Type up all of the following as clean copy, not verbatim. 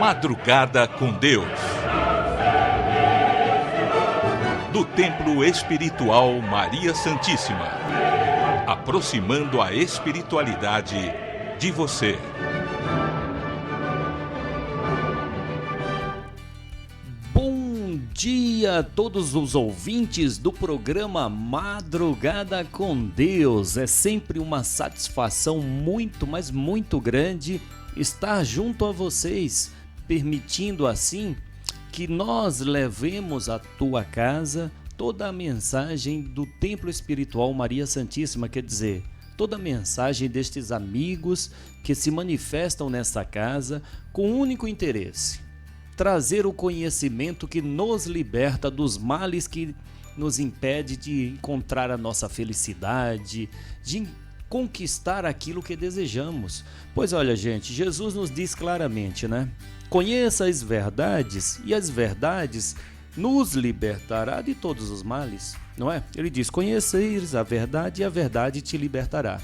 Madrugada com Deus. Do Templo Espiritual Maria Santíssima. Aproximando a espiritualidade de você. Bom dia a todos os ouvintes do programa Madrugada com Deus. É sempre uma satisfação muito, mas muito grande estar junto a vocês, permitindo assim que nós levemos à tua casa toda a mensagem do Templo Espiritual Maria Santíssima, quer dizer, toda a mensagem destes amigos que se manifestam nessa casa com um único interesse: trazer o conhecimento que nos liberta dos males que nos impede de encontrar a nossa felicidade, de conquistar aquilo que desejamos. Pois olha, gente, Jesus nos diz claramente, né? Conheça as verdades e as verdades nos libertará de todos os males, não é? Ele diz: conheceis a verdade e a verdade te libertará.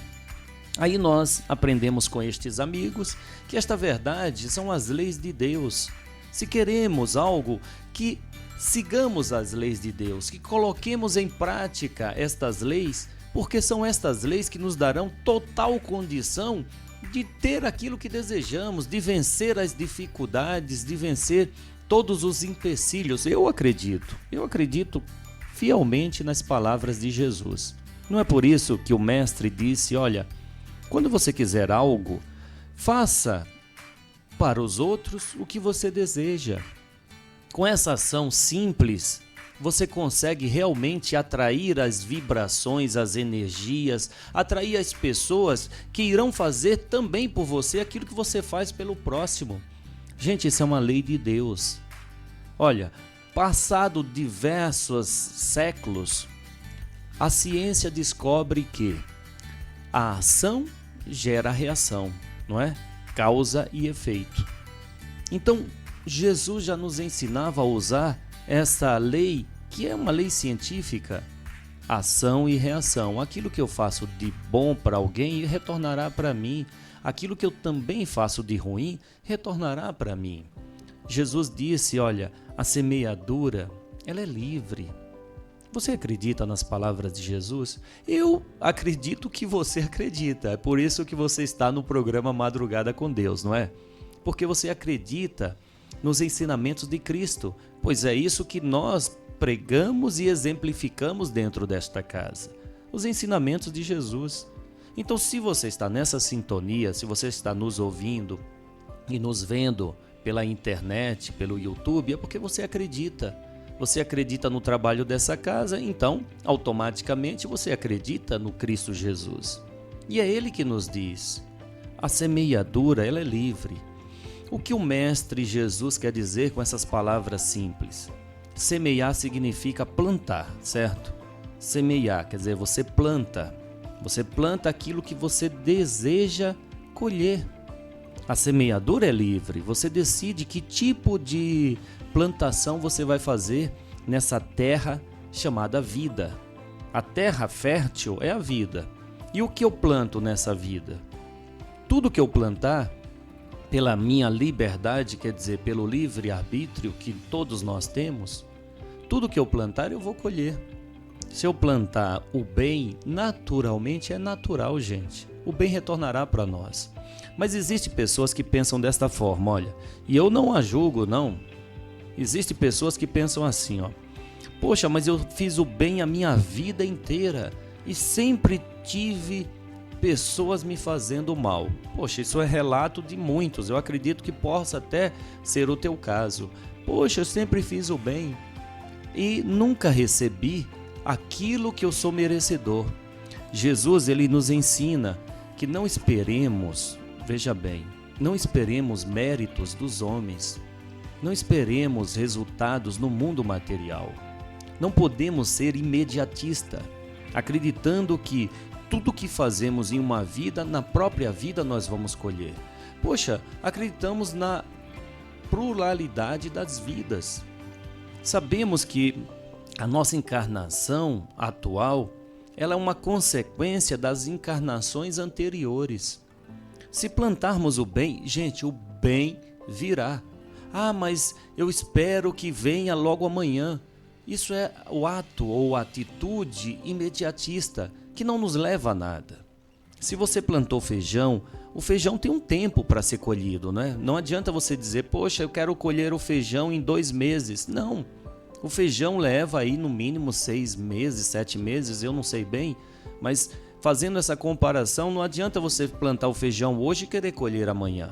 Aí nós aprendemos com estes amigos que esta verdade são as leis de Deus. Se queremos algo, que sigamos as leis de Deus, que coloquemos em prática estas leis, porque são estas leis que nos darão total condição de ter aquilo que desejamos, de vencer as dificuldades, de vencer todos os empecilhos. Eu acredito fielmente nas palavras de Jesus. Não é por isso que o mestre disse: olha, quando você quiser algo, faça para os outros o que você deseja. Com essa ação simples, você consegue realmente atrair as vibrações, as energias, atrair as pessoas que irão fazer também por você aquilo que você faz pelo próximo. Gente, isso é uma lei de Deus. Olha, passado diversos séculos, a ciência descobre que a ação gera reação, não é? Causa e efeito. Então, Jesus já nos ensinava a usar essa lei, que é uma lei científica: ação e reação. Aquilo que eu faço de bom para alguém retornará para mim. Aquilo que eu também faço de ruim retornará para mim. Jesus disse: olha, a semeadura, ela é livre. Você acredita nas palavras de Jesus? Eu acredito que você acredita. É por isso que você está no programa Madrugada com Deus, não é? Porque você acredita nos ensinamentos de Cristo, pois é isso que nós pregamos e exemplificamos dentro desta casa, os ensinamentos de Jesus. Então, se você está nessa sintonia, se você está nos ouvindo e nos vendo pela internet, pelo YouTube, é porque você acredita. Você acredita no trabalho dessa casa, então, automaticamente, você acredita no Cristo Jesus. E é Ele que nos diz: a semeadura, ela é livre. O que o Mestre Jesus quer dizer com essas palavras simples? Semear significa plantar, certo? Semear, quer dizer, você planta aquilo que você deseja colher. A semeadura é livre, você decide que tipo de plantação você vai fazer nessa terra chamada vida. A terra fértil é a vida. E o que eu planto nessa vida? Tudo que eu plantar, pela minha liberdade, quer dizer, pelo livre-arbítrio que todos nós temos, tudo que eu plantar eu vou colher. Se eu plantar o bem, naturalmente é natural, gente. O bem retornará para nós. Mas existem pessoas que pensam desta forma, olha, e eu não a julgo, não. Existem pessoas que pensam assim, ó: poxa, mas eu fiz o bem a minha vida inteira e sempre tive pessoas me fazendo mal. Poxa, isso é relato de muitos. Eu acredito que possa até ser o teu caso. Poxa, eu sempre fiz o bem e nunca recebi aquilo que eu sou merecedor. Jesus, ele nos ensina que não esperemos, veja bem, não esperemos méritos dos homens. Não esperemos resultados no mundo material. Não podemos ser imediatista, acreditando que tudo que fazemos em uma vida, na própria vida nós vamos colher. Poxa, acreditamos na pluralidade das vidas. Sabemos que a nossa encarnação atual, ela é uma consequência das encarnações anteriores. Se plantarmos o bem, gente, o bem virá. Ah, mas eu espero que venha logo amanhã. Isso é o ato ou atitude imediatista que não nos leva a nada. Se você plantou feijão, o feijão tem um tempo para ser colhido, né? Não adianta você dizer, poxa, eu quero colher o feijão em 2 meses. Não, o feijão leva aí no mínimo 6 meses, 7 meses, eu não sei bem, mas fazendo essa comparação, não adianta você plantar o feijão hoje e querer colher amanhã.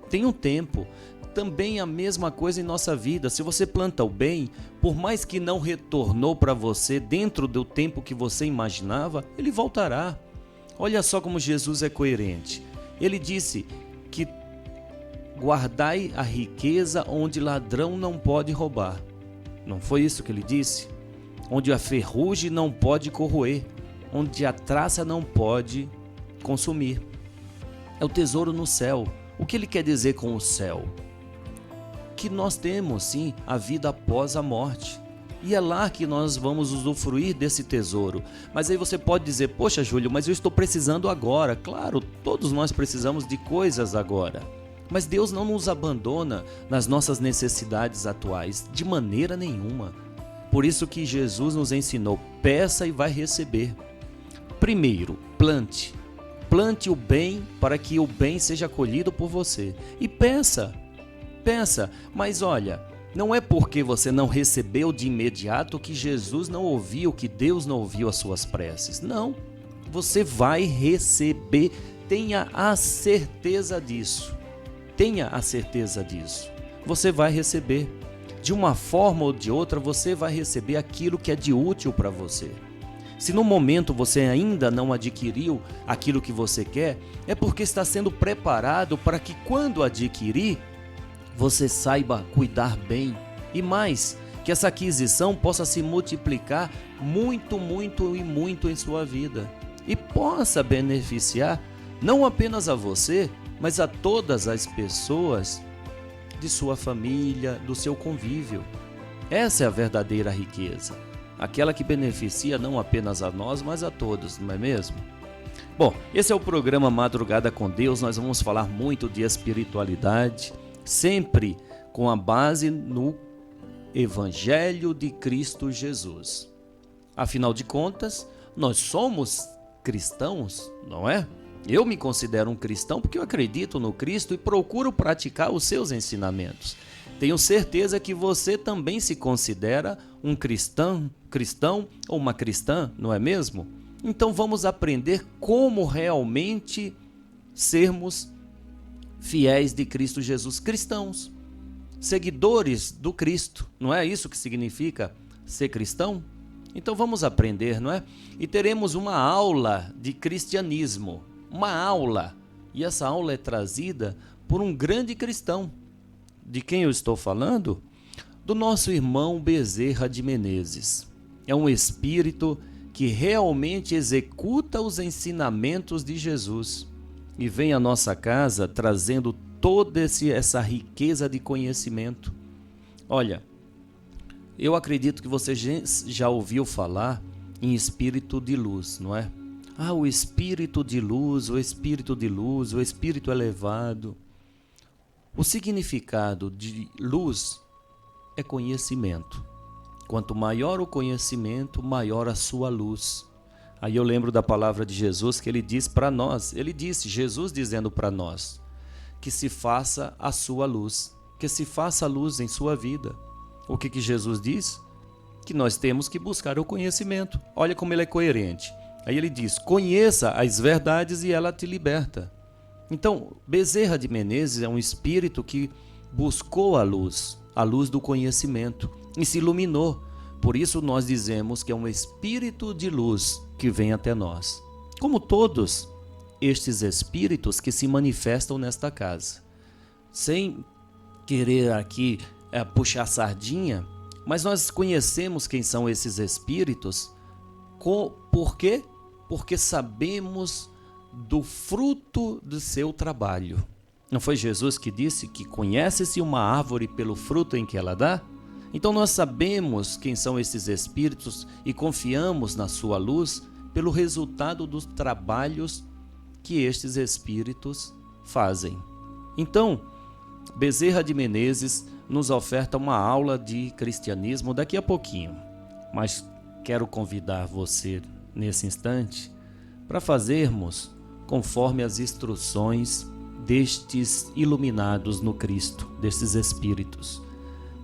Tem um tempo. Também a mesma coisa em nossa vida. Se você planta o bem, por mais que não retornou para você dentro do tempo que você imaginava, ele voltará. Olha só como Jesus é coerente. Ele disse que guardai a riqueza onde ladrão não pode roubar. Não foi isso que ele disse? Onde a ferrugem não pode corroer, onde a traça não pode consumir. É o tesouro no céu. O que ele quer dizer com o céu? Que nós temos, sim, a vida após a morte. E é lá que nós vamos usufruir desse tesouro. Mas aí você pode dizer, poxa, Júlio, mas eu estou precisando agora. Claro, todos nós precisamos de coisas agora. Mas Deus não nos abandona nas nossas necessidades atuais, de maneira nenhuma. Por isso que Jesus nos ensinou, peça e vai receber. Primeiro, plante. Plante o bem para que o bem seja colhido por você. E peça, mas olha, não é porque você não recebeu de imediato que Jesus não ouviu, que Deus não ouviu as suas preces. Não, você vai receber, tenha a certeza disso. Tenha a certeza disso. Você vai receber. De uma forma ou de outra, você vai receber aquilo que é de útil para você. Se no momento você ainda não adquiriu aquilo que você quer, é porque está sendo preparado para que quando adquirir, você saiba cuidar bem. E mais, que essa aquisição possa se multiplicar muito em sua vida. E possa beneficiar não apenas a você, mas a todas as pessoas de sua família, do seu convívio. Essa é a verdadeira riqueza. Aquela que beneficia não apenas a nós, mas a todos, não é mesmo? Bom, esse é o programa Madrugada com Deus. Nós vamos falar muito de espiritualidade, sempre com a base no Evangelho de Cristo Jesus. Afinal de contas, nós somos cristãos, não é? Eu me considero um cristão porque eu acredito no Cristo e procuro praticar os seus ensinamentos. Tenho certeza que você também se considera um cristão ou uma cristã, não é mesmo? Então vamos aprender como realmente sermos fiéis de Cristo Jesus, cristãos, seguidores do Cristo. Não é isso que significa ser cristão? Então vamos aprender, não é? E teremos uma aula de cristianismo, uma aula. E essa aula é trazida por um grande cristão. De quem eu estou falando? Do nosso irmão Bezerra de Menezes. É um espírito que realmente executa os ensinamentos de Jesus e vem à nossa casa trazendo toda essa riqueza de conhecimento. Olha, eu acredito que você já ouviu falar em espírito de luz, não é? Ah, o espírito de luz, o espírito de luz, o espírito elevado. O significado de luz é conhecimento. Quanto maior o conhecimento, maior a sua luz. Aí eu lembro da palavra de Jesus que ele diz para nós, Jesus dizendo para nós, que se faça a sua luz, que se faça a luz em sua vida. O que Jesus diz? Que nós temos que buscar o conhecimento. Olha como ele é coerente. Aí ele diz, conheça as verdades e ela te liberta. Então, Bezerra de Menezes é um espírito que buscou a luz do conhecimento e se iluminou. Por isso nós dizemos que é um espírito de luz que vem até nós. Como todos estes espíritos que se manifestam nesta casa. Sem querer aqui puxar sardinha, mas nós conhecemos quem são esses espíritos. Por quê? Porque sabemos do fruto do seu trabalho. Não foi Jesus que disse que conhece-se uma árvore pelo fruto em que ela dá? Então nós sabemos quem são esses espíritos e confiamos na sua luz pelo resultado dos trabalhos que estes espíritos fazem. Então, Bezerra de Menezes nos oferta uma aula de cristianismo daqui a pouquinho, mas quero convidar você nesse instante para fazermos conforme as instruções destes iluminados no Cristo, destes Espíritos,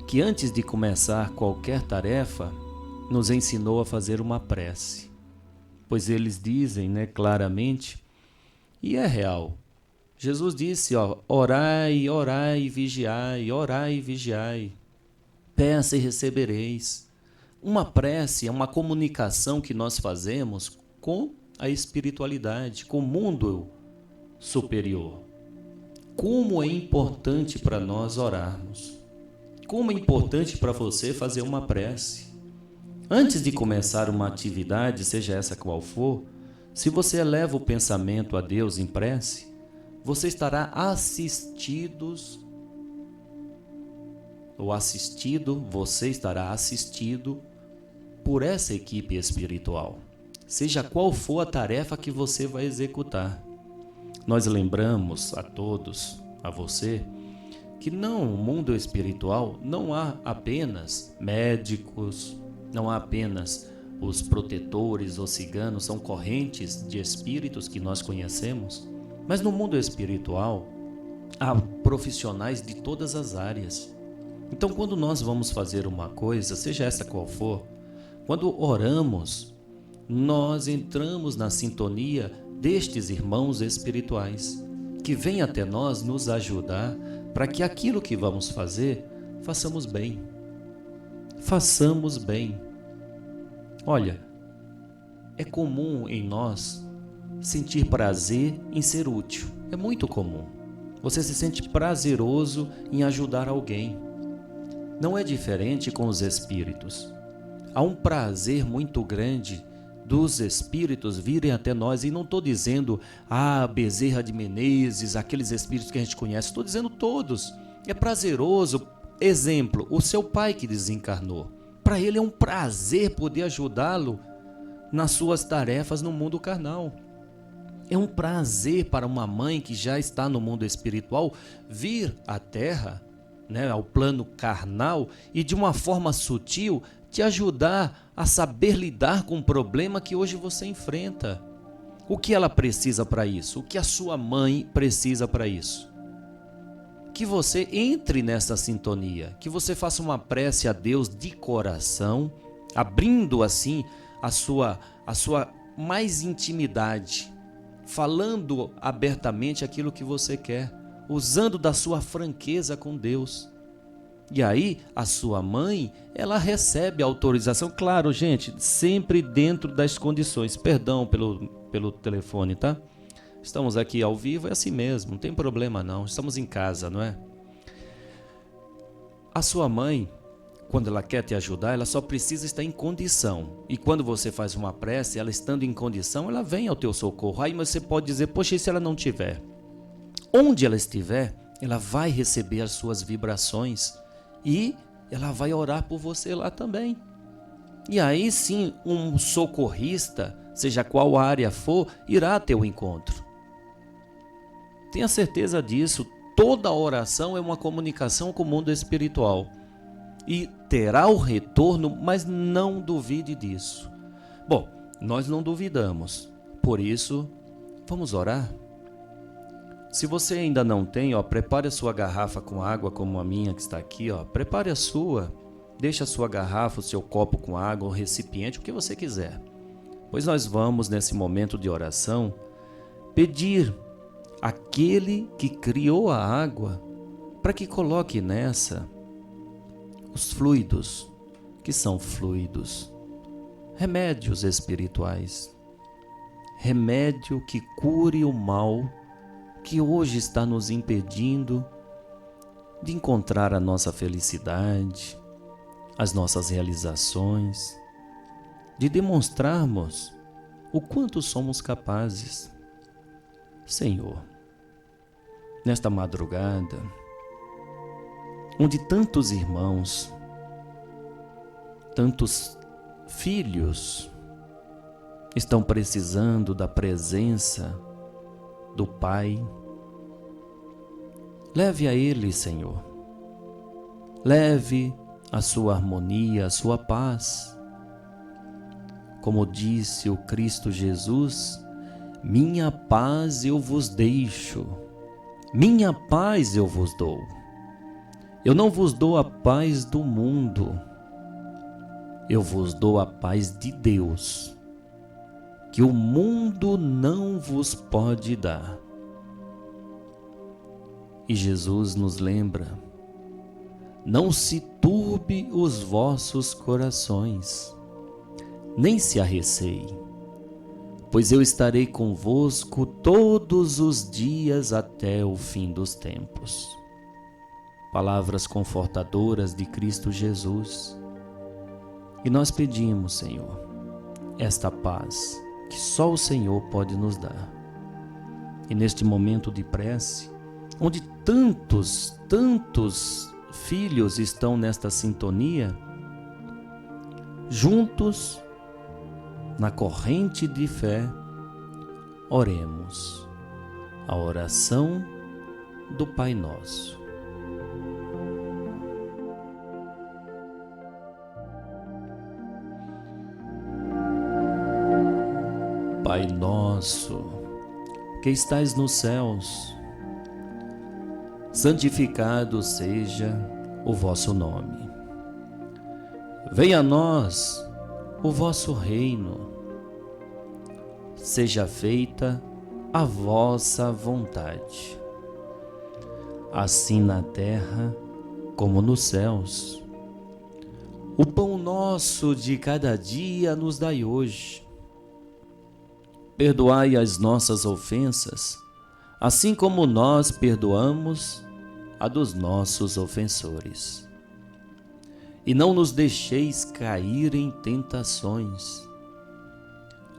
que antes de começar qualquer tarefa, nos ensinou a fazer uma prece. Pois eles dizem, claramente, e é real. Jesus disse, orai, orai, vigiai, orai e vigiai. Peça e recebereis. Uma prece é uma comunicação que nós fazemos com a espiritualidade, com o mundo superior. Como é importante para nós orarmos. Como é importante para você fazer uma prece. Antes de começar uma atividade, seja essa qual for, se você eleva o pensamento a Deus em prece, você estará você estará assistido por essa equipe espiritual, seja qual for a tarefa que você vai executar. Nós lembramos a todos, a você, que no mundo espiritual não há apenas médicos, não há apenas os protetores ou ciganos, são correntes de espíritos que nós conhecemos, mas no mundo espiritual há profissionais de todas as áreas. Então, quando nós vamos fazer uma coisa, seja essa qual for, quando oramos, nós entramos na sintonia destes irmãos espirituais, que vêm até nós nos ajudar para que aquilo que vamos fazer, façamos bem. Façamos bem. Olha, é comum em nós sentir prazer em ser útil. É muito comum. Você se sente prazeroso em ajudar alguém. Não é diferente com os espíritos. Há um prazer muito grande dos espíritos virem até nós, e não estou dizendo Bezerra de Menezes, aqueles espíritos que a gente conhece, estou dizendo todos. É prazeroso. Exemplo, o seu pai que desencarnou. Para ele é um prazer poder ajudá-lo nas suas tarefas no mundo carnal. É um prazer para uma mãe que já está no mundo espiritual vir à Terra, ao plano carnal, e de uma forma sutil te ajudar a saber lidar com o problema que hoje você enfrenta. O que ela precisa para isso? O que a sua mãe precisa para isso? Que você entre nessa sintonia, que você faça uma prece a Deus de coração, abrindo assim a sua mais intimidade, falando abertamente aquilo que você quer, usando da sua franqueza com Deus. E aí a sua mãe, ela recebe a autorização, claro, gente, sempre dentro das condições. Perdão pelo telefone, tá? Estamos aqui ao vivo, é assim mesmo, não tem problema não, estamos em casa, não é? A sua mãe, quando ela quer te ajudar, ela só precisa estar em condição. E quando você faz uma prece, ela estando em condição, ela vem ao teu socorro. Aí você pode dizer, poxa, e se ela não tiver? Onde ela estiver, ela vai receber as suas vibrações e ela vai orar por você lá também. E aí sim, um socorrista, seja qual área for, irá a teu encontro. Tenha certeza disso. Toda oração é uma comunicação com o mundo espiritual. E terá o retorno, mas não duvide disso. Bom, nós não duvidamos. Por isso, vamos orar? Se você ainda não tem, prepare a sua garrafa com água como a minha que está aqui. Prepare a sua. Deixe a sua garrafa, o seu copo com água, o recipiente, o que você quiser. Pois nós vamos, nesse momento de oração, pedir aquele que criou a água para que coloque nessa os fluidos, que são fluidos, remédios espirituais, remédio que cure o mal que hoje está nos impedindo de encontrar a nossa felicidade, as nossas realizações, de demonstrarmos o quanto somos capazes. Senhor, nesta madrugada, onde tantos irmãos, tantos filhos estão precisando da presença do Pai, Leve a Ele, Senhor. Leve a sua harmonia, a sua paz. Como disse o Cristo Jesus, minha paz eu vos deixo, minha paz eu vos dou. Eu não vos dou a paz do mundo, eu vos dou a paz de Deus, que o mundo não vos pode dar. E Jesus nos lembra: não se turbe os vossos corações, nem se arreceiem, pois eu estarei convosco todos os dias até o fim dos tempos. Palavras confortadoras de Cristo Jesus. E nós pedimos, Senhor, esta paz que só o Senhor pode nos dar. E neste momento de prece, onde tantos filhos estão nesta sintonia, juntos, na corrente de fé, oremos a oração do Pai Nosso. Pai nosso, que estais nos céus, santificado seja o vosso nome. Venha a nós o vosso reino. Seja feita a vossa vontade, assim na terra como nos céus. O pão nosso de cada dia nos dai hoje. Perdoai as nossas ofensas, assim como nós perdoamos a dos nossos ofensores. E não nos deixeis cair em tentações,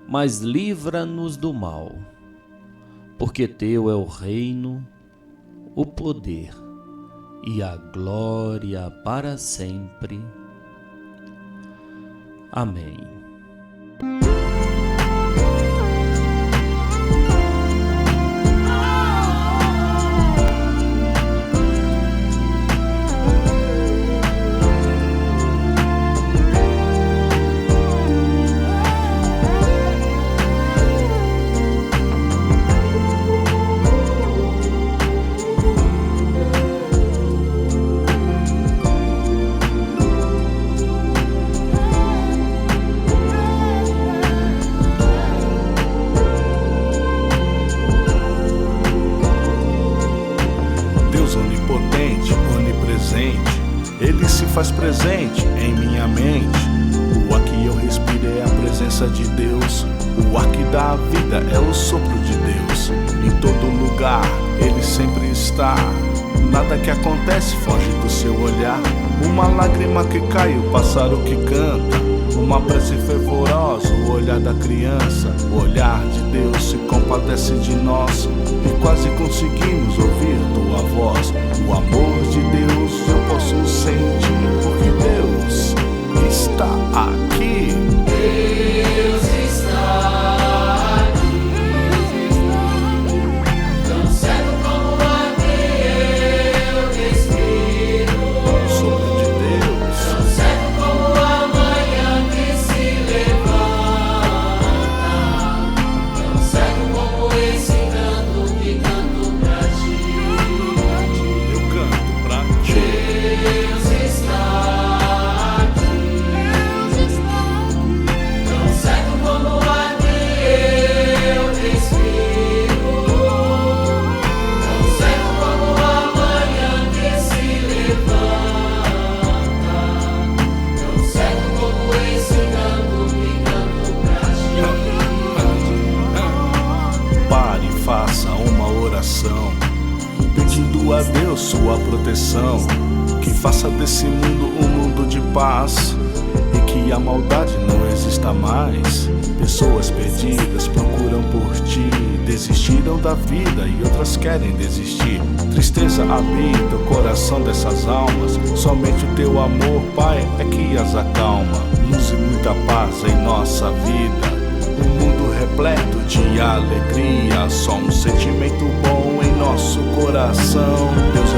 mas livra-nos do mal, porque teu é o reino, o poder e a glória para sempre. Amém. Ele se faz presente em minha mente. O ar que eu respiro é a presença de Deus. O ar que dá a vida é o sopro de Deus. Em todo lugar Ele sempre está. Nada que acontece foge do seu olhar. Uma lágrima que cai, o pássaro que canta, uma prece fervorosa, o olhar da criança. O olhar de Deus se compadece de nós e quase conseguimos ouvir tua voz. O amor de Deus eu posso sentir, porque Deus está aqui. Deus está aqui, tão certo como o ar que eu respiro. Sopro de Deus, Tão certo como a manhã que se levanta. Tão certo como esse canto que canto pra ti. eu canto pra ti. Deus está aqui, tão certo como o ar que eu respiro. Tão certo como a manhã que se levanta. Tão certo como esse canto que canto pra ti. Pare e faça uma oração, pedindo a Deus sua proteção, que faça desse mundo um mundo de paz e que a maldade não exista mais. Pessoas perdidas procuram por ti, desistiram da vida e outras querem desistir. Tristeza habita o coração dessas almas, somente o teu amor, Pai, é que as acalma. Luz e muita paz em nossa vida, um mundo repleto de alegria, só um sentimento bom em nosso coração. Deus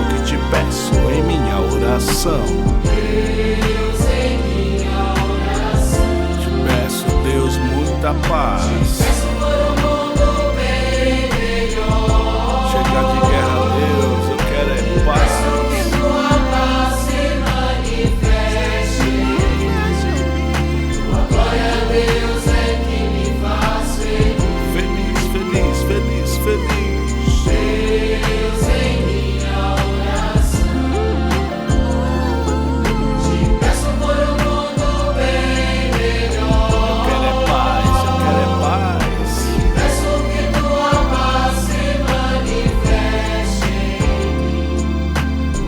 peço em minha oração. Deus, em minha oração. Te peço, Deus, muita paz. Peço por um mundo bem melhor. Chega de guerra, Deus, eu quero é paz. Peço que tua paz se manifeste. Tua glória, Deus, é que me faz feliz. Feliz, feliz, feliz, feliz. Deus, em minha oração. Te peço por um mundo bem melhor. Eu quero é paz, eu quero é paz. Peço que tua paz se manifeste em mim.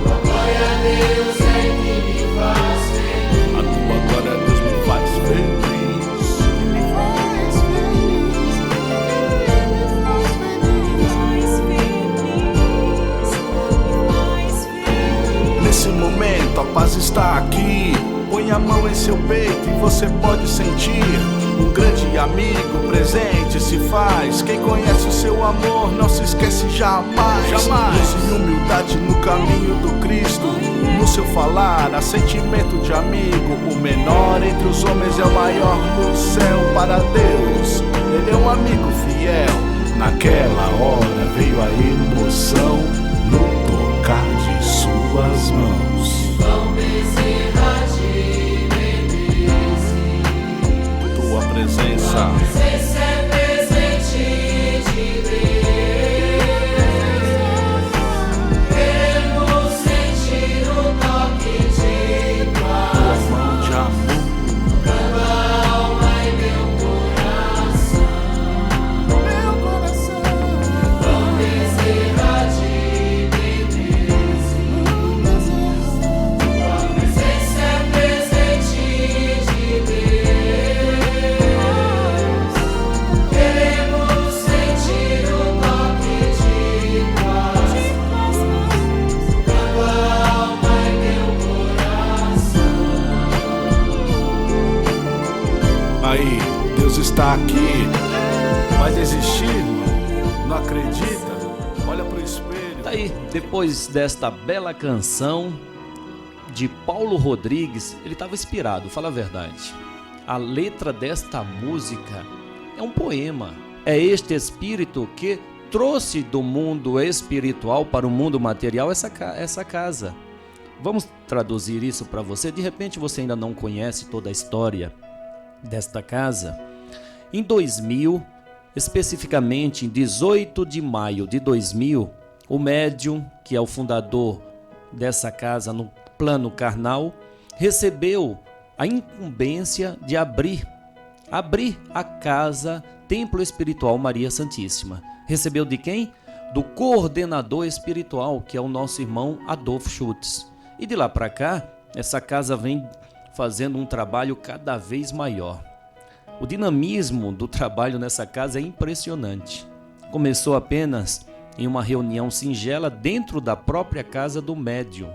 Tua glória, Deus, é que me faz feliz. A tua glória, Deus, me faz feliz. Nesse momento a paz está aqui. Põe a mão em seu peito e você pode sentir. Um grande amigo presente se faz. Quem conhece o seu amor não se esquece jamais. Luz e humildade no caminho do Cristo. No seu falar há sentimento de amigo. O menor entre os homens é o maior no céu para Deus. Ele é um amigo fiel. Naquela hora veio a emoção no tocar de suas mãos. Vão Bezerra de Menezes. Tua presença Presença é presente de Deus. Queremos sentir o toque de paz. mão de amor. Canta alma e meu coração. Vão Bezerra de Menezes. Tua presença é presente de Deus. Queremos sentir o toque de paz. Canta alma e meu coração. Aí, Deus está aqui. Vai desistir, irmão? Não acredita? Olha pro espelho. Tá aí, depois desta bela canção de Paulo Rodrigues, ele estava inspirado, fala a verdade. A letra desta música é um poema. É este espírito que trouxe do mundo espiritual para o mundo material essa casa. Vamos traduzir isso para você. De repente você ainda não conhece toda a história desta casa. Em 2000, especificamente em 18 de maio de 2000, o médium, que é o fundador dessa casa no plano carnal, recebeu a incumbência de abrir a casa Templo Espiritual Maria Santíssima. Recebeu de quem? Do coordenador espiritual, que é o nosso irmão Adolfo Schultz. E de lá para cá, essa casa vem fazendo um trabalho cada vez maior. O dinamismo do trabalho nessa casa é impressionante. Começou apenas em uma reunião singela dentro da própria casa do médium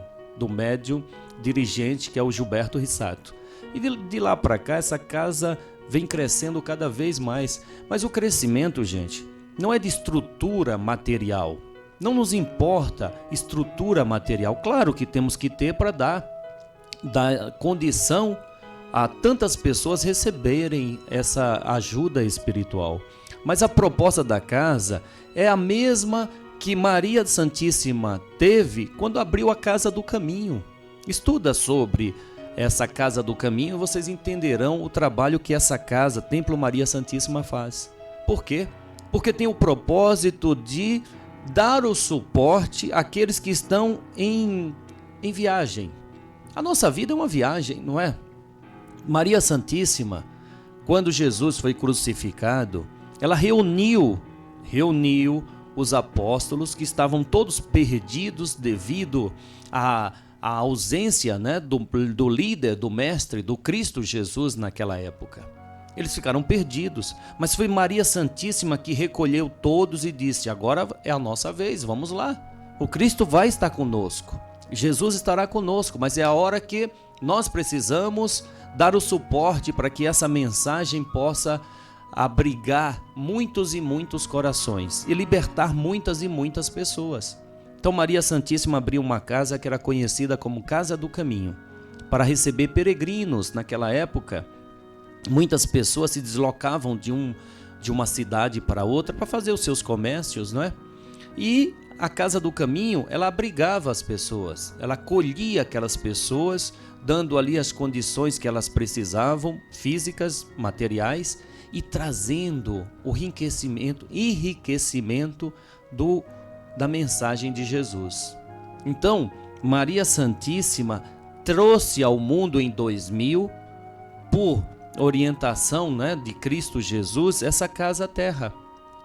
dirigente, que é o Gilberto Rissato. E de lá para cá, essa casa vem crescendo cada vez mais. Mas o crescimento, gente, não é de estrutura material. Não nos importa estrutura material. Claro que temos que ter para dar condição a tantas pessoas receberem essa ajuda espiritual. Mas a proposta da casa é a mesma que Maria Santíssima teve quando abriu a Casa do Caminho. Estuda sobre essa Casa do Caminho e vocês entenderão o trabalho que essa casa, Templo Maria Santíssima, faz. Por quê? Porque tem o propósito de dar o suporte àqueles que estão em viagem. A nossa vida é uma viagem, não é? Maria Santíssima, quando Jesus foi crucificado, ela reuniu os apóstolos que estavam todos perdidos devido à ausência, né, do líder, do mestre, do Cristo Jesus naquela época. Eles ficaram perdidos, mas foi Maria Santíssima que recolheu todos e disse: agora é a nossa vez, vamos lá. O Cristo vai estar conosco, Jesus estará conosco, mas é a hora que nós precisamos dar o suporte para que essa mensagem possa abrigar muitos e muitos corações e libertar muitas e muitas pessoas. Então Maria Santíssima abriu uma casa que era conhecida como Casa do Caminho, para receber peregrinos. Naquela época, muitas pessoas se deslocavam de uma cidade para outra para fazer os seus comércios, não é? E a Casa do Caminho, ela abrigava as pessoas, ela acolhia aquelas pessoas, dando ali as condições que elas precisavam, físicas, materiais, e trazendo o enriquecimento da mensagem de Jesus. Então, Maria Santíssima trouxe ao mundo em 2000, por orientação, né, de Cristo Jesus, essa casa terra.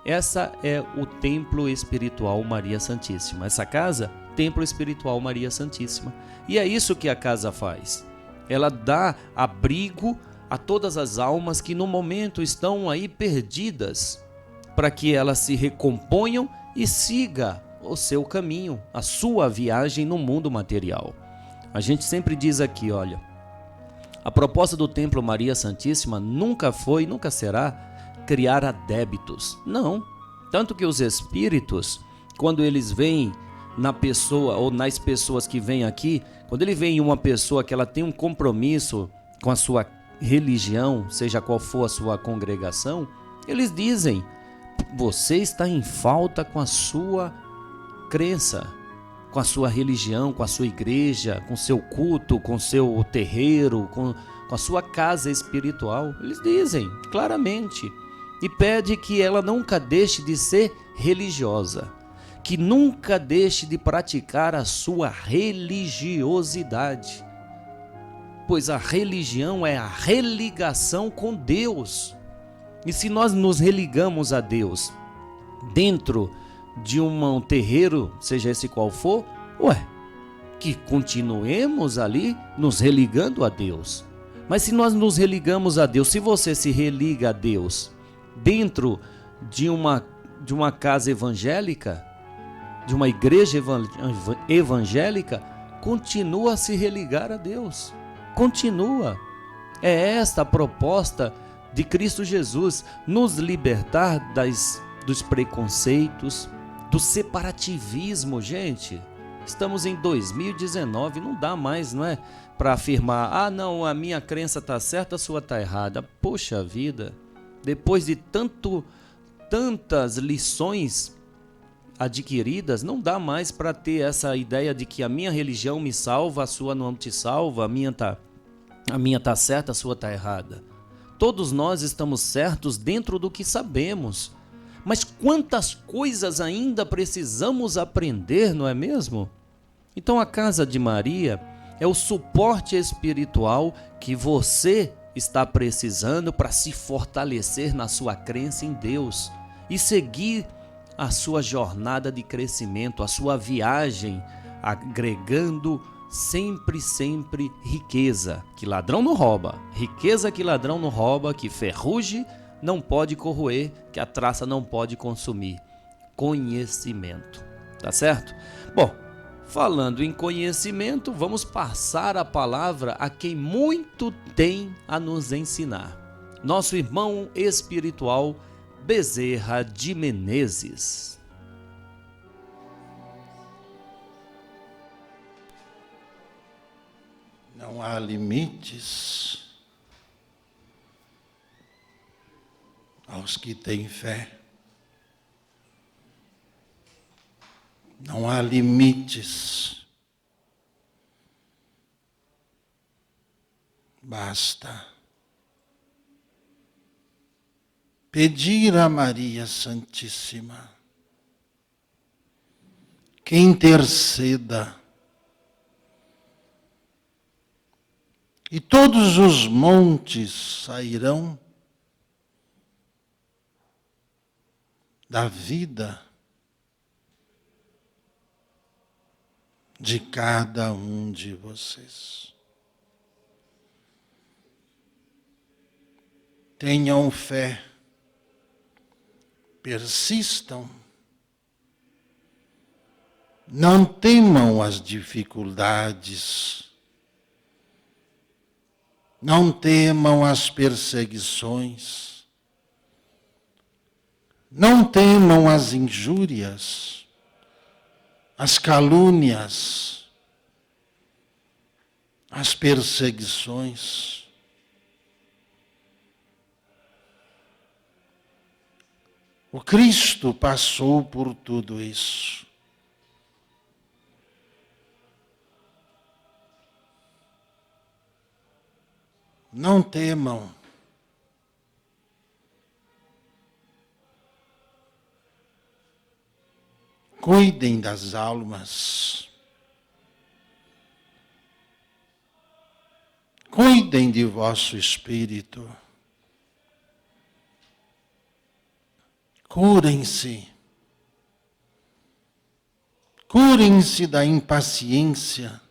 Essa é o templo espiritual Maria Santíssima. Essa casa, templo espiritual Maria Santíssima. E é isso que a casa faz. Ela dá abrigo a todas as almas que no momento estão aí perdidas, para que elas se recomponham e siga o seu caminho, a sua viagem no mundo material. A gente sempre diz aqui, olha, a proposta do Templo Maria Santíssima nunca foi, nunca será criar adébitos. Não. Tanto que os espíritos, quando eles vêm na pessoa ou nas pessoas que vêm aqui, quando ele vem em uma pessoa que ela tem um compromisso com a sua religião, seja qual for a sua congregação, eles dizem: você está em falta com a sua crença, com a sua religião, com a sua igreja, com o seu culto, com o seu terreiro, com a sua casa espiritual. Eles dizem claramente. E pede que ela nunca deixe de ser religiosa, que nunca deixe de praticar a sua religiosidade, pois a religião é a religação com Deus. E se nós nos religamos a Deus dentro de um terreiro, seja esse qual for, que continuemos ali nos religando a Deus. Mas se nós nos religamos a Deus, se você se religa a Deus dentro de uma casa evangélica, de uma igreja evangélica, continua a se religar a Deus. Continua. É esta a proposta de Cristo Jesus, nos libertar dos preconceitos, do separativismo. Gente, estamos em 2019, não dá mais, não é, para afirmar, não, a minha crença está certa, a sua está errada. Poxa vida, depois de tantas lições adquiridas, não dá mais para ter essa ideia de que a minha religião me salva, a sua não te salva, a minha tá certa, a sua tá errada. Todos nós estamos certos dentro do que sabemos, mas quantas coisas ainda precisamos aprender, não é mesmo? Então a Casa de Maria é o suporte espiritual que você está precisando para se fortalecer na sua crença em Deus e seguir a sua jornada de crescimento, a sua viagem, agregando sempre riqueza, que ladrão não rouba, riqueza que ladrão não rouba, que ferrugem não pode corroer, que a traça não pode consumir. Conhecimento, tá certo? Bom, falando em conhecimento, vamos passar a palavra a quem muito tem a nos ensinar. Nosso irmão espiritual Bezerra de Menezes. Não há limites aos que têm fé. Não há limites. Basta pedir a Maria Santíssima que interceda, e todos os montes sairão da vida de cada um de vocês. Tenham fé, persistam, não temam as dificuldades, não temam as perseguições, não temam as injúrias, as calúnias, as perseguições. O Cristo passou por tudo isso. Não temam. Cuidem das almas. Cuidem de vosso espírito. Curem-se. Curem-se da impaciência,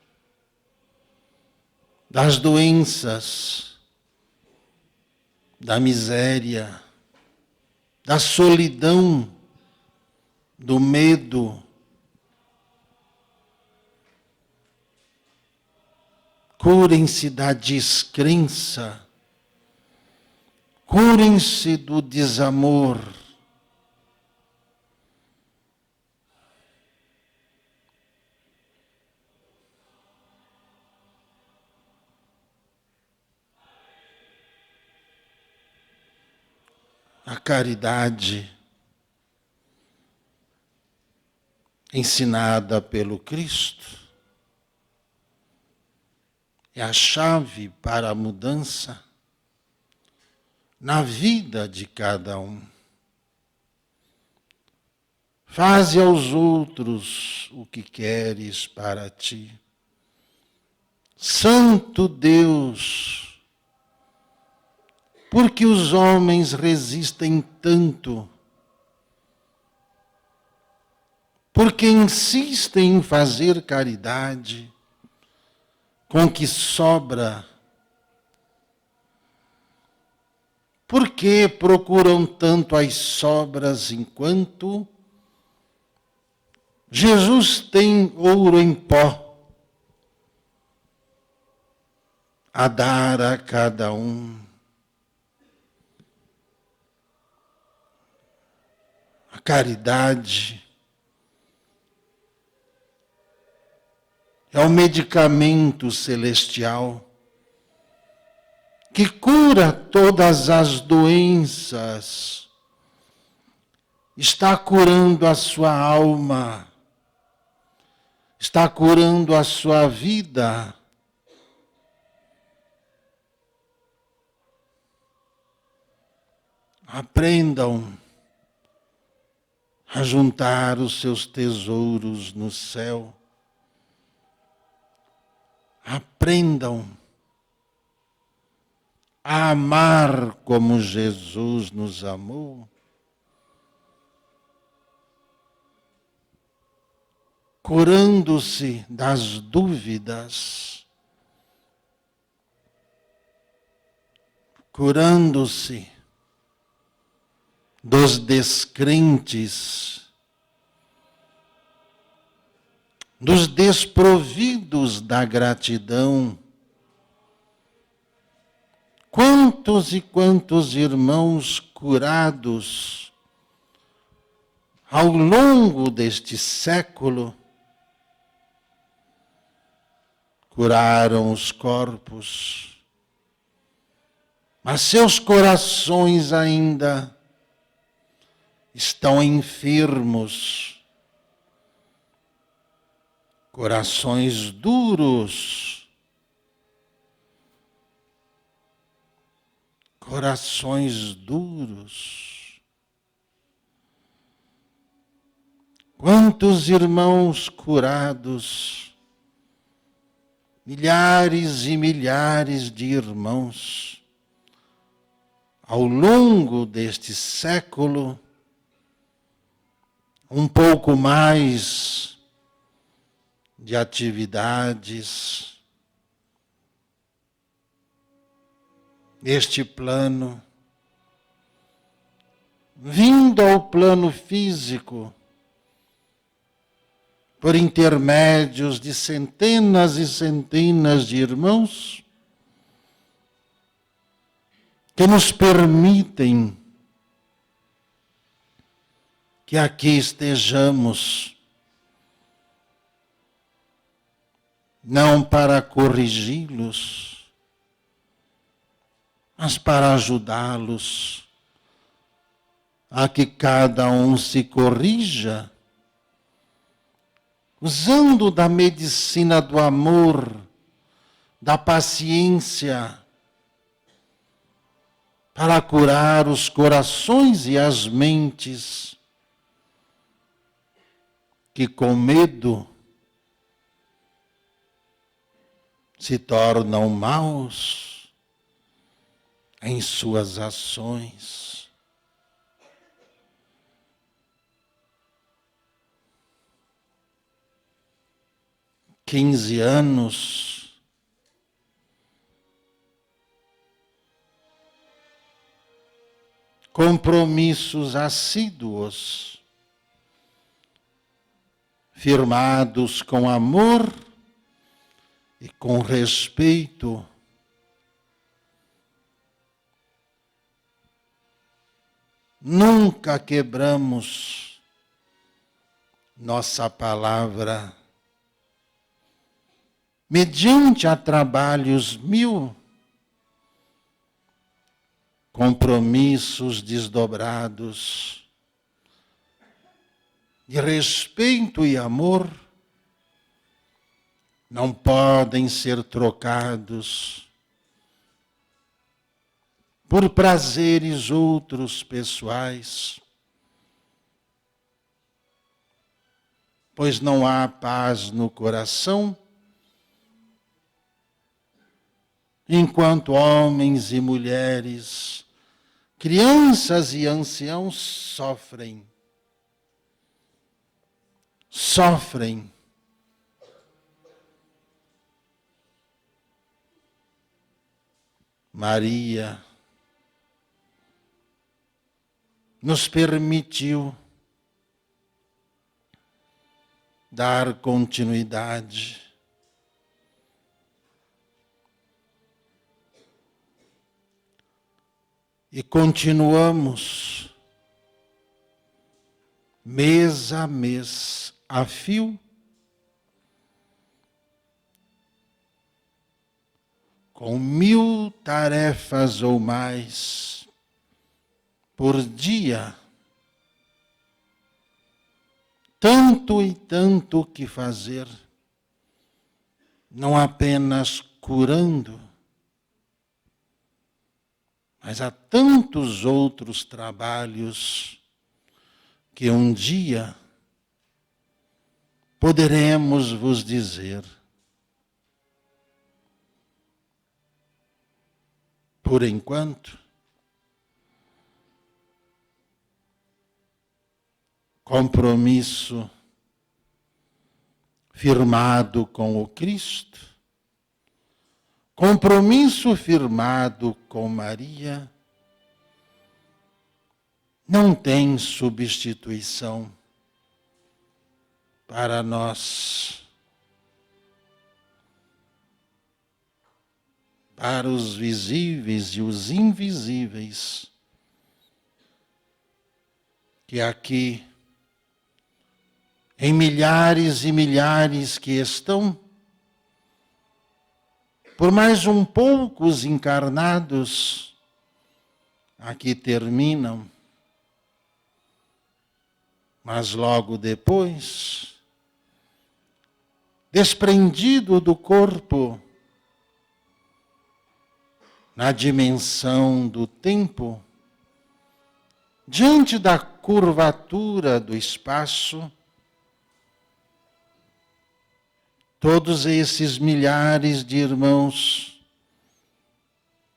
das doenças, da miséria, da solidão, do medo. Curem-se da descrença. Curem-se do desamor. A caridade ensinada pelo Cristo é a chave para a mudança na vida de cada um. Faze aos outros o que queres para ti. Santo Deus, por que os homens resistem tanto? Porque insistem em fazer caridade com o que sobra? Por que procuram tanto as sobras enquanto Jesus tem ouro em pó a dar a cada um? A caridade é o medicamento celestial que cura todas as doenças. Está curando a sua alma. Está curando a sua vida. Aprendam a juntar os seus tesouros no céu. Aprendam a amar como Jesus nos amou. Curando-se das dúvidas, curando-se dos descrentes, dos desprovidos da gratidão. Quantos e quantos irmãos curados ao longo deste século curaram os corpos, mas seus corações ainda estão enfermos. Corações duros, corações duros. Quantos irmãos curados, milhares e milhares de irmãos, ao longo deste século, um pouco mais de atividades neste plano, vindo ao plano físico, por intermédios de centenas e centenas de irmãos, que nos permitem que aqui estejamos não para corrigi-los, mas para ajudá-los a que cada um se corrija, usando da medicina do amor, da paciência, para curar os corações e as mentes que com medo se tornam maus em suas ações. Quinze anos compromissos assíduos, firmados com amor e com respeito, nunca quebramos nossa palavra, mediante a trabalhos mil, compromissos desdobrados, de respeito e amor, não podem ser trocados por prazeres outros pessoais, pois não há paz no coração enquanto homens e mulheres, crianças e anciãos sofrem. Maria nos permitiu dar continuidade e continuamos mês a mês a fio, com 1000 tarefas ou mais por dia, tanto e tanto que fazer, não apenas curando, mas há tantos outros trabalhos que um dia poderemos vos dizer. Por enquanto, compromisso firmado com o Cristo, compromisso firmado com Maria, não tem substituição para nós, para os visíveis e os invisíveis, que aqui, em milhares e milhares que estão, por mais um poucos encarnados, aqui terminam, mas logo depois, desprendido do corpo, na dimensão do tempo, diante da curvatura do espaço, todos esses milhares de irmãos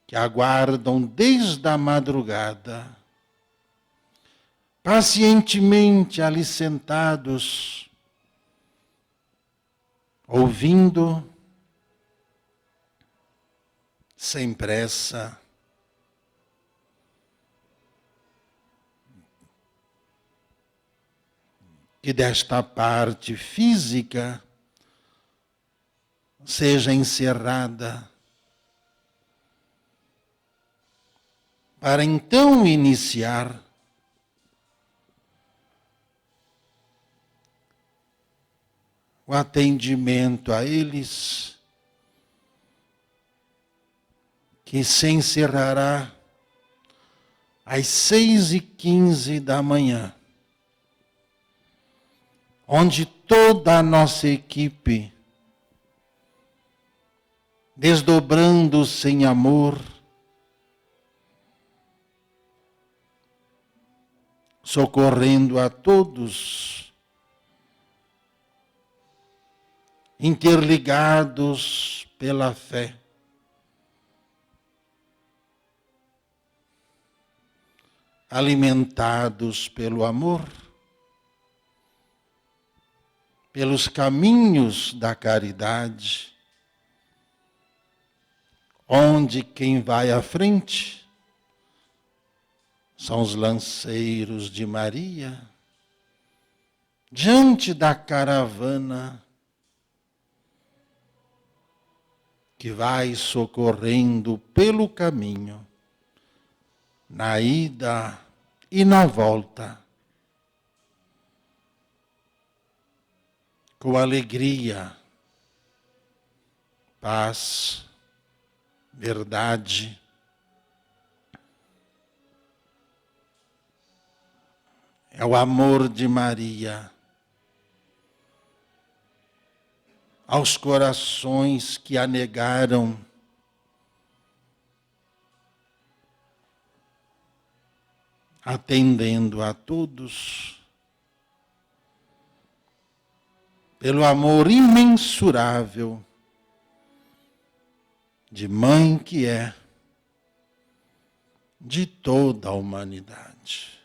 que aguardam desde a madrugada, pacientemente ali sentados, ouvindo, sem pressa, que desta parte física seja encerrada, para então iniciar o atendimento a eles, que se encerrará às 6h15 da manhã, onde toda a nossa equipe, desdobrando-se em amor, socorrendo a todos, interligados pela fé, alimentados pelo amor, pelos caminhos da caridade, onde quem vai à frente são os lanceiros de Maria, diante da caravana que vai socorrendo pelo caminho, na ida e na volta, com alegria, paz, verdade, é o amor de Maria aos corações que a negaram, atendendo a todos, pelo amor imensurável de mãe que é de toda a humanidade.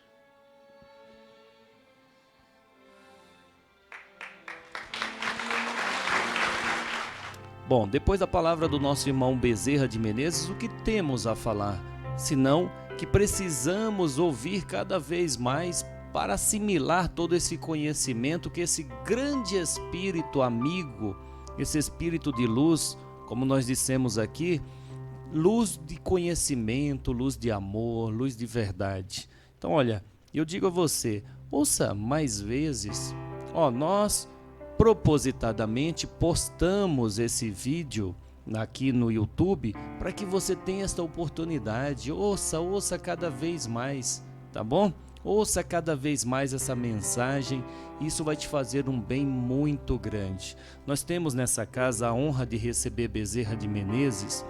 Bom, depois da palavra do nosso irmão Bezerra de Menezes, o que temos a falar? Senão que precisamos ouvir cada vez mais para assimilar todo esse conhecimento que esse grande espírito amigo, esse espírito de luz, como nós dissemos aqui, luz de conhecimento, luz de amor, luz de verdade. Então, olha, eu digo a você, ouça mais vezes. Nós propositadamente postamos esse vídeo aqui no YouTube para que você tenha esta oportunidade. Ouça cada vez mais, tá bom? Ouça cada vez mais essa mensagem, isso vai te fazer um bem muito grande. Nós temos nessa casa a honra de receber Bezerra de Menezes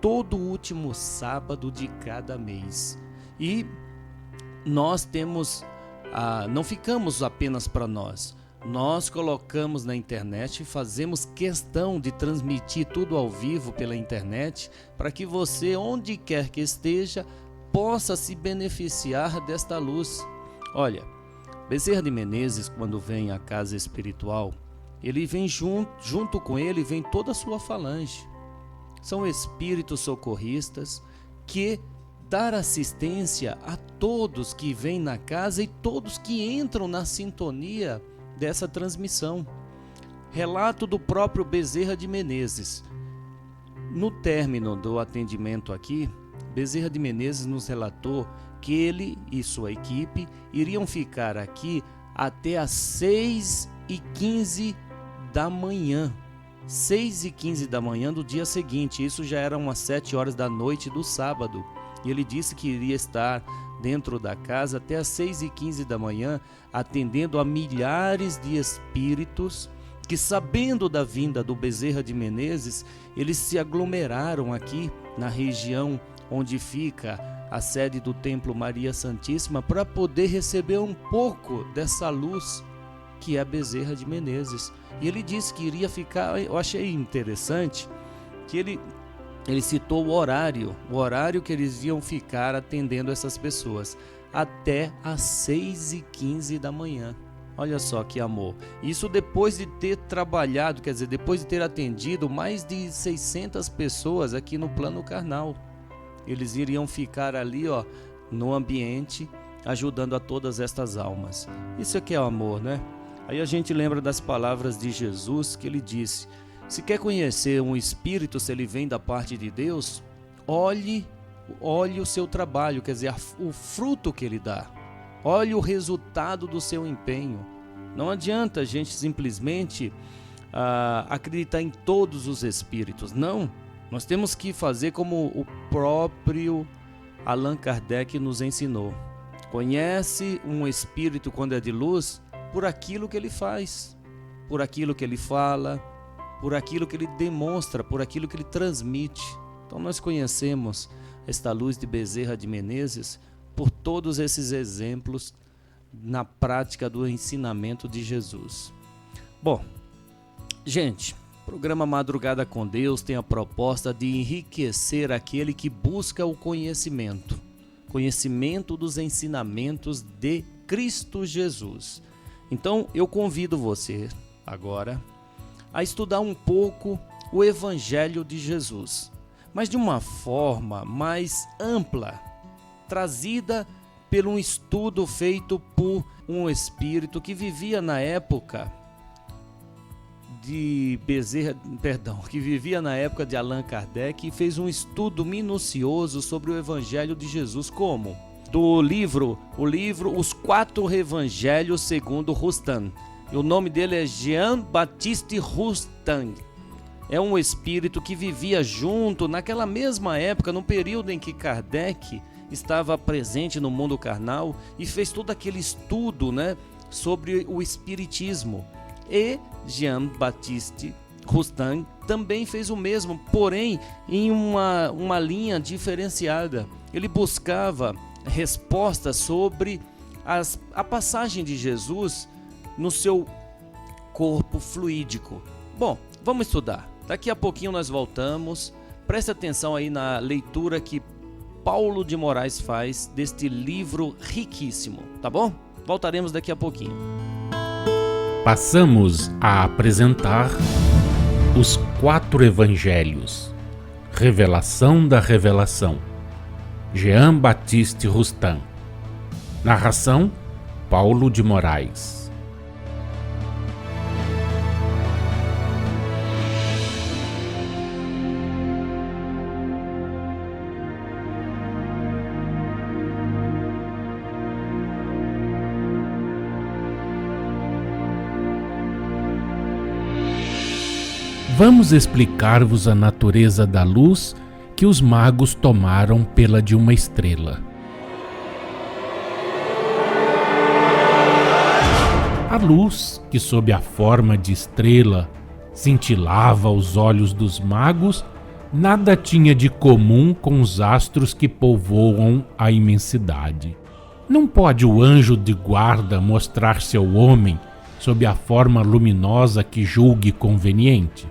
todo o último sábado de cada mês. E nós temos, não ficamos apenas para nós. Nós colocamos na internet e fazemos questão de transmitir tudo ao vivo pela internet para que você, onde quer que esteja, possa se beneficiar desta luz. Olha, Bezerra de Menezes, quando vem à casa espiritual, ele vem junto com ele, vem toda a sua falange. São espíritos socorristas que dão assistência a todos que vêm na casa e todos que entram na sintonia dessa transmissão. Relato do próprio Bezerra de Menezes. No término do atendimento aqui, Bezerra de Menezes nos relatou que ele e sua equipe iriam ficar aqui até às 6h15 da manhã. 6h15 da manhã do dia seguinte. Isso já eram umas 7 horas da noite do sábado. E ele disse que iria estar dentro da casa até às 6h15 da manhã, atendendo a milhares de espíritos que, sabendo da vinda do Bezerra de Menezes, eles se aglomeraram aqui na região onde fica a sede do Templo Maria Santíssima para poder receber um pouco dessa luz que é Bezerra de Menezes. E ele disse que iria ficar, eu achei interessante, que ele citou o horário que eles iam ficar atendendo essas pessoas, até às 6h15 da manhã. Olha só que amor. Isso depois de ter trabalhado, quer dizer, depois de ter atendido mais de 600 pessoas aqui no plano carnal. Eles iriam ficar ali, no ambiente, ajudando a todas estas almas. Isso aqui é o amor, né? Aí a gente lembra das palavras de Jesus, que ele disse: se quer conhecer um espírito, se ele vem da parte de Deus, olhe o seu trabalho, quer dizer, o fruto que ele dá. Olhe o resultado do seu empenho. Não adianta a gente simplesmente acreditar em todos os espíritos. Não, nós temos que fazer como o próprio Allan Kardec nos ensinou. Conhece um espírito quando é de luz por aquilo que ele faz, por aquilo que ele fala, por aquilo que ele demonstra, por aquilo que ele transmite. Então nós conhecemos esta Luz de Bezerra de Menezes por todos esses exemplos na prática do ensinamento de Jesus. Bom, gente, o programa Madrugada com Deus tem a proposta de enriquecer aquele que busca o conhecimento dos ensinamentos de Cristo Jesus. Então eu convido você agora a estudar um pouco o Evangelho de Jesus, mas de uma forma mais ampla, trazida por um estudo feito por um espírito que vivia na época de Allan Kardec e fez um estudo minucioso sobre o Evangelho de Jesus, como o livro Os Quatro Evangelhos segundo Rostand. E o nome dele é Jean-Baptiste Rostand. É um espírito que vivia junto naquela mesma época, no período em que Kardec estava presente no mundo carnal e fez todo aquele estudo, sobre o espiritismo. E Jean-Baptiste Rostand também fez o mesmo, porém em uma linha diferenciada. Ele buscava respostas sobre a passagem de Jesus no seu corpo fluídico. Bom, vamos estudar. Daqui a pouquinho nós voltamos. Preste atenção aí na leitura que Paulo de Moraes faz deste livro riquíssimo, tá bom? Voltaremos daqui a pouquinho. Passamos a apresentar os quatro evangelhos. Revelação da Revelação. Jean-Baptiste Rostand. Narração: Paulo de Moraes. Vamos explicar-vos a natureza da luz que os magos tomaram pela de uma estrela. A luz, que sob a forma de estrela cintilava aos olhos dos magos, nada tinha de comum com os astros que povoam a imensidade. Não pode o anjo de guarda mostrar-se ao homem sob a forma luminosa que julgue conveniente.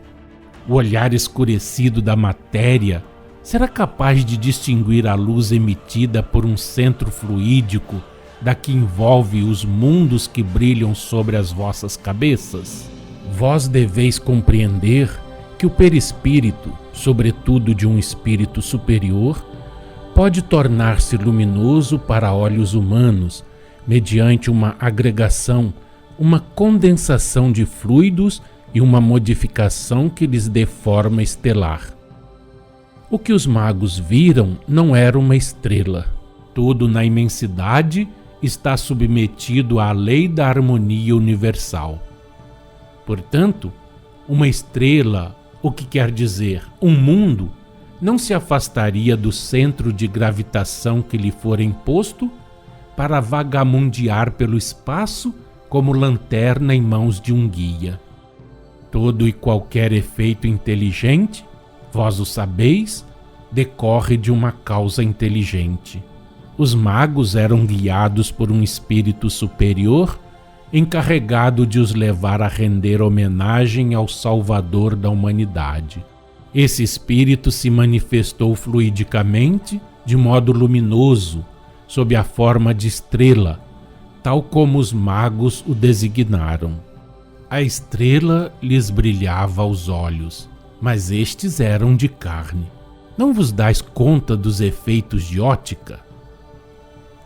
O olhar escurecido da matéria será capaz de distinguir a luz emitida por um centro fluídico da que envolve os mundos que brilham sobre as vossas cabeças? Vós deveis compreender que o perispírito, sobretudo de um espírito superior, pode tornar-se luminoso para olhos humanos mediante uma agregação, uma condensação de fluidos e uma modificação que lhes dê forma estelar. O que os magos viram não era uma estrela. Tudo na imensidade está submetido à lei da harmonia universal. Portanto, uma estrela, o que quer dizer um mundo, não se afastaria do centro de gravitação que lhe for imposto para vagamundear pelo espaço como lanterna em mãos de um guia. Todo e qualquer efeito inteligente, vós o sabeis, decorre de uma causa inteligente. Os magos eram guiados por um espírito superior, encarregado de os levar a render homenagem ao Salvador da humanidade. Esse espírito se manifestou fluidicamente, de modo luminoso, sob a forma de estrela, tal como os magos o designaram. A estrela lhes brilhava aos olhos, mas estes eram de carne. Não vos dais conta dos efeitos de ótica?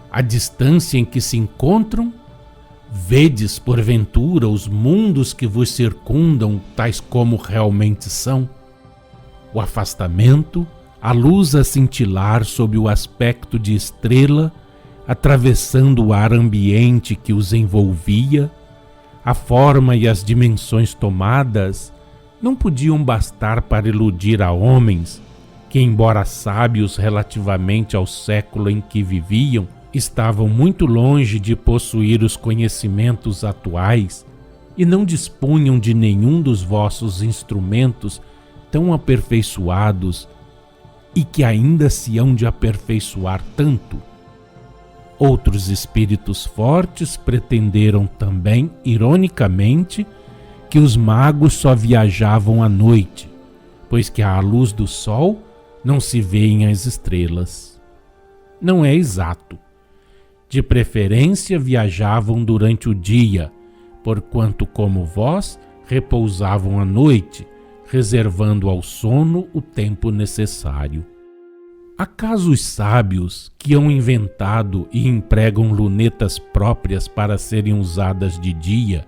A distância em que se encontram, vedes porventura os mundos que vos circundam tais como realmente são? O afastamento, a luz a cintilar sob o aspecto de estrela, atravessando o ar ambiente que os envolvia, a forma e as dimensões tomadas não podiam bastar para iludir a homens que, embora sábios relativamente ao século em que viviam, estavam muito longe de possuir os conhecimentos atuais e não dispunham de nenhum dos vossos instrumentos tão aperfeiçoados e que ainda se hão de aperfeiçoar tanto. Outros espíritos fortes pretenderam também, ironicamente, que os magos só viajavam à noite, pois que à luz do sol não se veem as estrelas. Não é exato. De preferência viajavam durante o dia, porquanto, como vós, repousavam à noite, reservando ao sono o tempo necessário. Acaso os sábios, que hão inventado e empregam lunetas próprias para serem usadas de dia,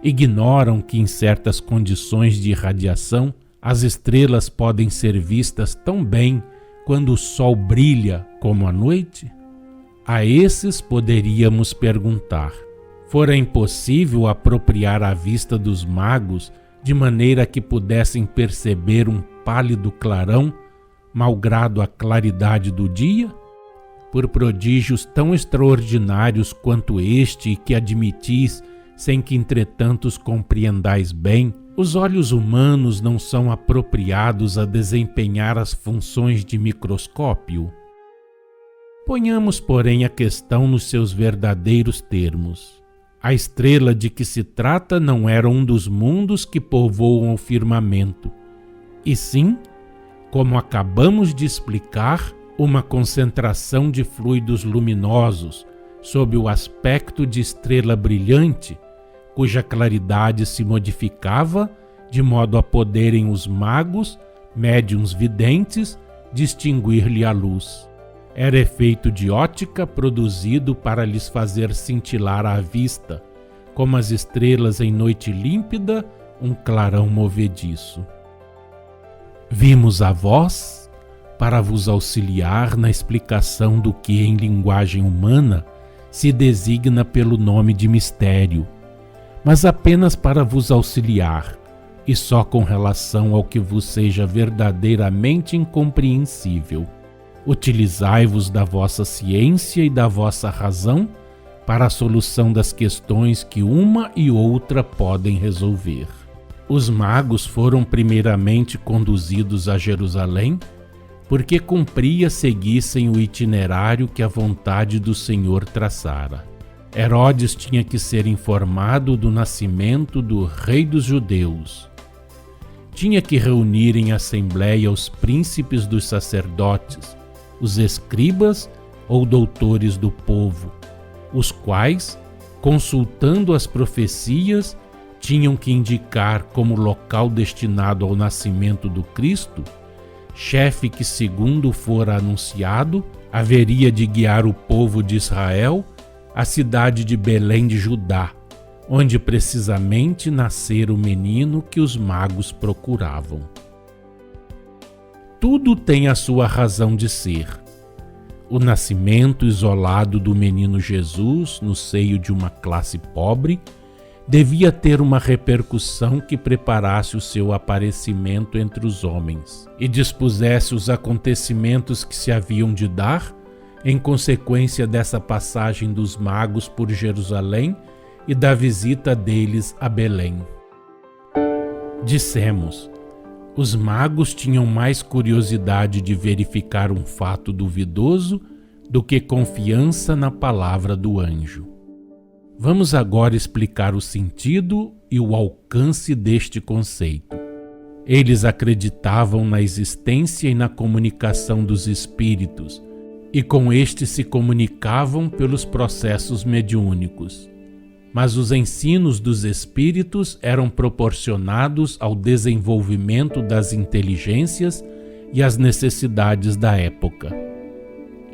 ignoram que em certas condições de irradiação as estrelas podem ser vistas tão bem quando o sol brilha como à noite? A esses poderíamos perguntar: fora impossível apropriar a vista dos magos de maneira que pudessem perceber um pálido clarão, malgrado a claridade do dia? Por prodígios tão extraordinários quanto este, e que admitis, sem que entretanto os compreendais bem, os olhos humanos não são apropriados a desempenhar as funções de microscópio? Ponhamos, porém, a questão nos seus verdadeiros termos. A estrela de que se trata não era um dos mundos que povoam o firmamento, e sim, como acabamos de explicar, uma concentração de fluidos luminosos sob o aspecto de estrela brilhante, cuja claridade se modificava de modo a poderem os magos, médiuns videntes, distinguir-lhe a luz. Era efeito de ótica produzido para lhes fazer cintilar à vista, como as estrelas em noite límpida, um clarão movediço. Vimos a vós para vos auxiliar na explicação do que em linguagem humana se designa pelo nome de mistério, mas apenas para vos auxiliar, e só com relação ao que vos seja verdadeiramente incompreensível. Utilizai-vos da vossa ciência e da vossa razão para a solução das questões que uma e outra podem resolver. Os magos foram primeiramente conduzidos a Jerusalém, porque cumpria seguissem o itinerário que a vontade do Senhor traçara. Herodes tinha que ser informado do nascimento do Rei dos Judeus. Tinha que reunir em assembleia os príncipes dos sacerdotes, os escribas ou doutores do povo, os quais, consultando as profecias, tinham que indicar como local destinado ao nascimento do Cristo, chefe que, segundo fora anunciado, haveria de guiar o povo de Israel à cidade de Belém de Judá, onde precisamente nascera o menino que os magos procuravam. Tudo tem a sua razão de ser. O nascimento isolado do menino Jesus no seio de uma classe pobre devia ter uma repercussão que preparasse o seu aparecimento entre os homens e dispusesse os acontecimentos que se haviam de dar em consequência dessa passagem dos magos por Jerusalém e da visita deles a Belém. Dissemos, os magos tinham mais curiosidade de verificar um fato duvidoso do que confiança na palavra do anjo. Vamos agora explicar o sentido e o alcance deste conceito. Eles acreditavam na existência e na comunicação dos espíritos, e com estes se comunicavam pelos processos mediúnicos. Mas os ensinos dos espíritos eram proporcionados ao desenvolvimento das inteligências e às necessidades da época.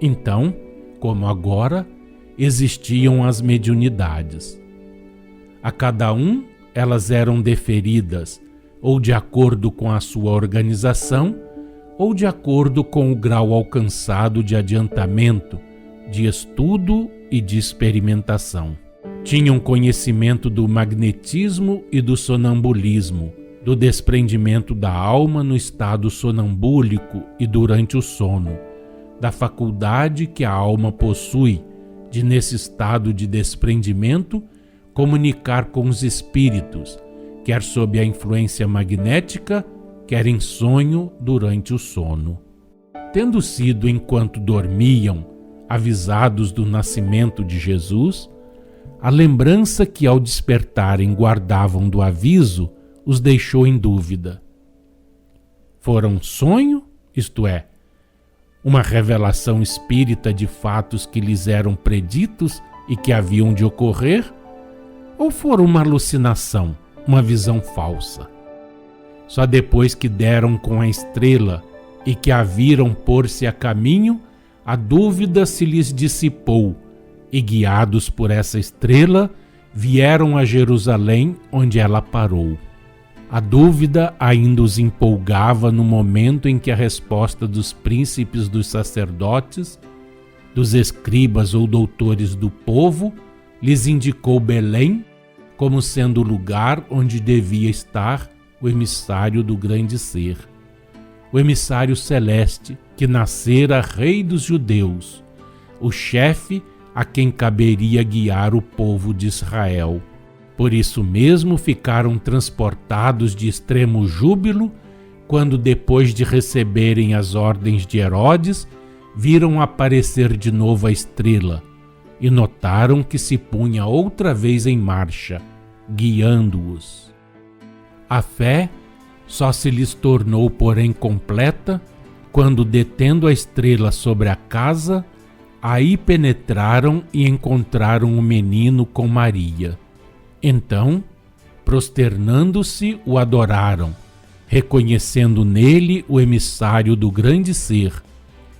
Então, como agora, existiam as mediunidades. A cada um, elas eram deferidas, ou de acordo com a sua organização, ou de acordo com o grau alcançado de adiantamento, de estudo e de experimentação. Tinham conhecimento do magnetismo e do sonambulismo, do desprendimento da alma no estado sonambúlico e durante o sono, da faculdade que a alma possui de, nesse estado de desprendimento, comunicar com os espíritos, quer sob a influência magnética, quer em sonho durante o sono. Tendo sido, enquanto dormiam, avisados do nascimento de Jesus, a lembrança que ao despertarem guardavam do aviso os deixou em dúvida. Fora um sonho, isto é, uma revelação espírita de fatos que lhes eram preditos e que haviam de ocorrer, ou fora uma alucinação, uma visão falsa? Só depois que deram com a estrela e que a viram pôr-se a caminho, a dúvida se lhes dissipou, e guiados por essa estrela, vieram a Jerusalém, onde ela parou. A dúvida ainda os empolgava no momento em que a resposta dos príncipes dos sacerdotes, dos escribas ou doutores do povo, lhes indicou Belém como sendo o lugar onde devia estar o emissário do grande ser, o emissário celeste que nascera rei dos judeus, o chefe a quem caberia guiar o povo de Israel. Por isso mesmo ficaram transportados de extremo júbilo quando, depois de receberem as ordens de Herodes, viram aparecer de novo a estrela e notaram que se punha outra vez em marcha, guiando-os. A fé só se lhes tornou, porém, completa quando, detendo a estrela sobre a casa, aí penetraram e encontraram o menino com Maria. Então, prosternando-se, o adoraram, reconhecendo nele o emissário do grande ser,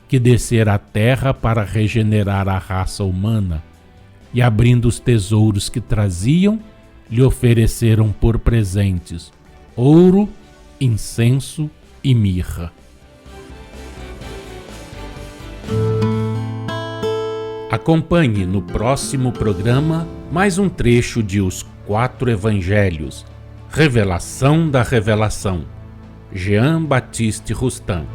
que descera à terra para regenerar a raça humana, e abrindo os tesouros que traziam, lhe ofereceram por presentes ouro, incenso e mirra. Acompanhe no próximo programa mais um trecho de Os 4 Evangelhos, Revelação da Revelação, Jean Baptiste Rustin.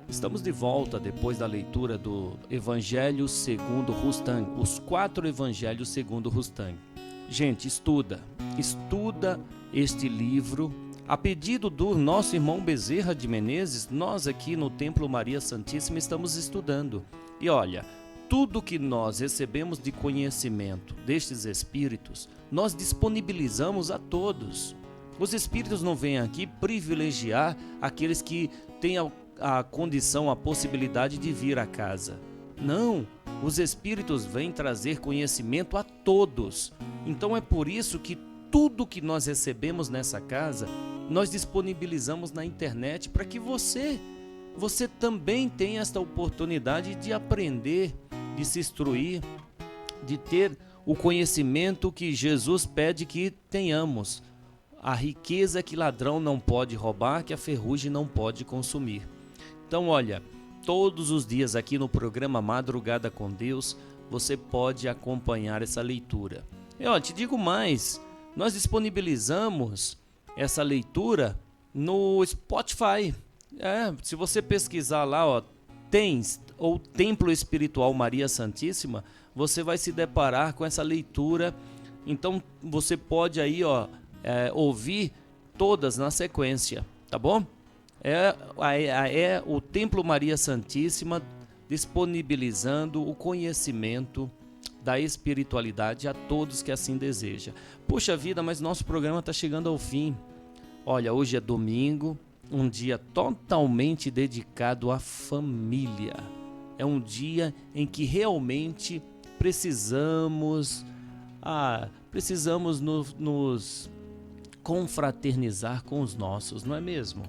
Estamos de volta depois da leitura do Evangelho segundo Rustin, os 4 Evangelhos segundo Rustin. Gente, estuda este livro. A pedido do nosso irmão Bezerra de Menezes, nós aqui no Templo Maria Santíssima estamos estudando. E olha, tudo que nós recebemos de conhecimento destes espíritos, nós disponibilizamos a todos. Os espíritos não vêm aqui privilegiar aqueles que têm a condição, a possibilidade de vir à casa. Não, os espíritos vêm trazer conhecimento a todos. Então é por isso que tudo que nós recebemos nessa casa, nós disponibilizamos na internet para que você também tenha esta oportunidade de aprender, de se instruir, de ter o conhecimento que Jesus pede que tenhamos. A riqueza que ladrão não pode roubar, que a ferrugem não pode consumir. Então, olha, todos os dias aqui no programa Madrugada com Deus, você pode acompanhar essa leitura. E olha, te digo mais, nós disponibilizamos essa leitura no Spotify. Se você pesquisar lá, ou Templo Espiritual Maria Santíssima, você vai se deparar com essa leitura. Então você pode aí ouvir todas na sequência, tá bom? É o Templo Maria Santíssima disponibilizando o conhecimento da espiritualidade a todos que assim desejam. Puxa vida, mas nosso programa está chegando ao fim. Olha, hoje é domingo, um dia totalmente dedicado à família. É um dia em que realmente precisamos nos confraternizar com os nossos, não é mesmo?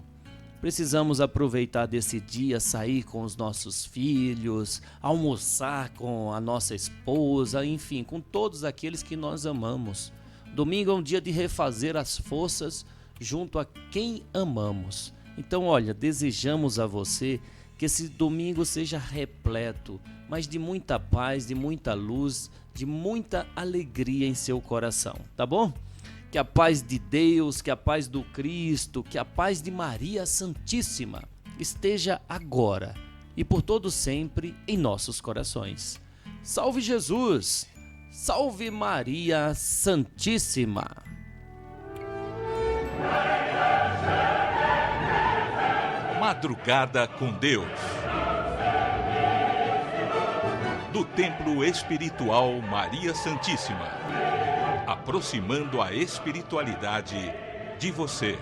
Precisamos aproveitar desse dia, sair com os nossos filhos, almoçar com a nossa esposa, enfim, com todos aqueles que nós amamos. Domingo é um dia de refazer as forças junto a quem amamos. Então, olha, desejamos a você Que esse domingo seja repleto, mas de muita paz, de muita luz, de muita alegria em seu coração, tá bom? Que a paz de Deus, que a paz do Cristo, que a paz de Maria Santíssima esteja agora e por todo sempre em nossos corações. Salve Jesus! Salve Maria Santíssima! Madrugada com Deus. Do Templo Espiritual Maria Santíssima. Aproximando a espiritualidade de você.